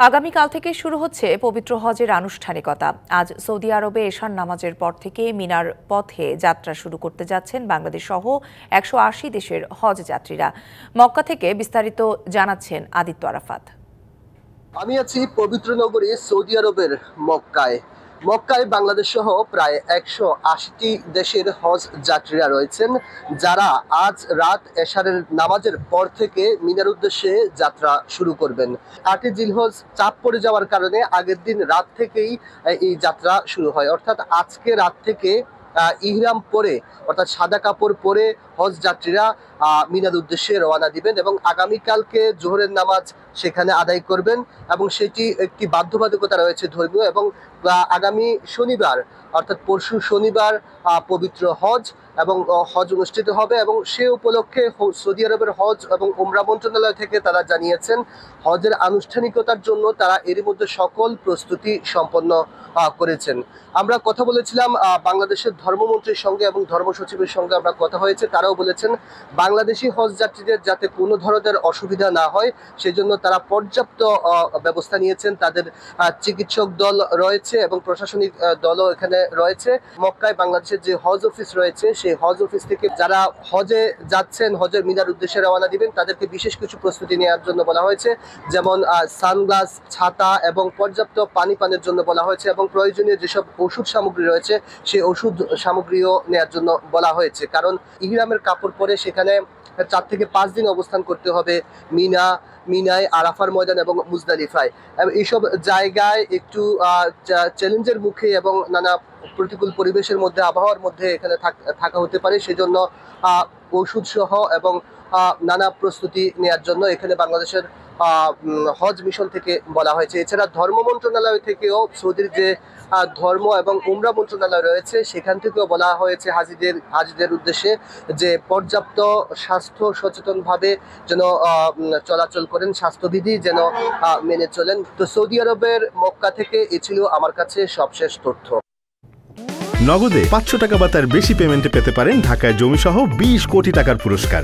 আগামীকাল থেকে শুরু হচ্ছে পবিত্র হজের আনুষ্ঠানিকতা। আজ সৌদি আরবে এশার নামাজের পর থেকে মিনার পথে যাত্রা শুরু করতে যাচ্ছেন বাংলাদেশ সহ ১৮০ দেশের হজ যাত্রীরা। মক্কা থেকে বিস্তারিত জানাচ্ছেন আদিত্য আরাফাত। আমি আছি পবিত্র নগরী সৌদি আরবের মক্কায়। বাংলাদেশ সহ প্রায় ১৮০টি দেশের হজ যাত্রীরা রয়েছেন, যারা আজ রাত এশারের নামাজের পর থেকে মিনার উদ্দেশ্যে যাত্রা শুরু করবেন। ৮ই জিলহজ চাপ পড়ে যাওয়ার কারণে আগের দিন রাত থেকেই এই যাত্রা শুরু হয়, অর্থাৎ আজকে রাত থেকে ইহরাম পরে অর্থাৎ সাদা কাপড় পরে হজ যাত্রীরা মিনার উদ্দেশ্যে রওনা দিবেন এবং আগামীকালকে জোহরের নামাজ সেখানে আদায় করবেন এবং সেটি একটি বাধ্যবাধকতা রয়েছে ধর্মীয়। এবং আগামী শনিবার অর্থাৎ পরশু শনিবার পবিত্র হজ এবং হজ অনুষ্ঠিত হবে এবং সে উপলক্ষে সৌদি আরবের হজ এবং উমরা মন্ত্রণালয় থেকে তারা জানিয়েছেন হজের আনুষ্ঠানিকতার জন্য তারা এরই মধ্যে সকল প্রস্তুতি সম্পন্ন করেছেন। আমরা কথা বলেছিলাম বাংলাদেশের ধর্মমন্ত্রীর সঙ্গে এবং ধর্ম সচিবের সঙ্গে আমরা কথা হয়েছে, তারাও বলেছেন বাংলাদেশি হজ যাত্রীদের যাতে কোনো ধরনের অসুবিধা না হয় সেজন্য তারা পর্যাপ্ত ব্যবস্থা নিয়েছেন। তাদের চিকিৎসক দল রয়েছে এবং প্রশাসনিক দলও এখানে রয়েছে। মক্কায় বাংলাদেশের যে হজ অফিস রয়েছে সেই হজ অফিস থেকে যারা হজে যাচ্ছেন, হজের মিনার উদ্দেশ্যে রওনা দিবেন, তাদেরকে বিশেষ কিছু প্রস্তুতি নেওয়ার জন্য বলা হয়েছে, যেমন সানগ্লাস, ছাতা এবং পর্যাপ্ত পানি পানের জন্য বলা হয়েছে এবং প্রয়োজনীয় যেসব ওষুধ সামগ্রী রয়েছে সেই ওষুধ সামগ্রীও নেওয়ার জন্য বলা হয়েছে। কারণ ইহরামের কাপড় পরে সেখানে ৪ থেকে ৫ দিন অবস্থান করতে হবে মিনায়, আরাফার ময়দান এবং মুজদালিফায়। এইসব জায়গায় একটু চ্যালেঞ্জের মুখে এবং নানা প্রতিকূল পরিবেশের মধ্যে, আবহাওয়ার মধ্যে এখানে থাকা হতে পারে, সেজন্য ওষুধ সহ এবং নানা প্রস্তুতি নেওয়ার জন্য এখানে বাংলাদেশের হজ মিশন থেকে বলা হয়েছে। এছাড়া ধর্ম মন্ত্রণালয় থেকেও সৌদির যে ধর্ম এবং উমরা মন্ত্রণালয় রয়েছে সেখান থেকেও বলা হয়েছে হাজিদের উদ্দেশ্যে যে পর্যাপ্ত স্বাস্থ্য সচেতনভাবে যেন চলাচল করেন, স্বাস্থ্যবিধি যেন মেনে চলেন। তো সৌদি আরবের মক্কা থেকে এ ছিল আমার কাছে সবশেষ তথ্য। নগদে ৫০০ টাকা বা তার বেশি পেমেন্টে পেতে পারেন ঢাকায় জমিসহ ২০ কোটি টাকার পুরস্কার।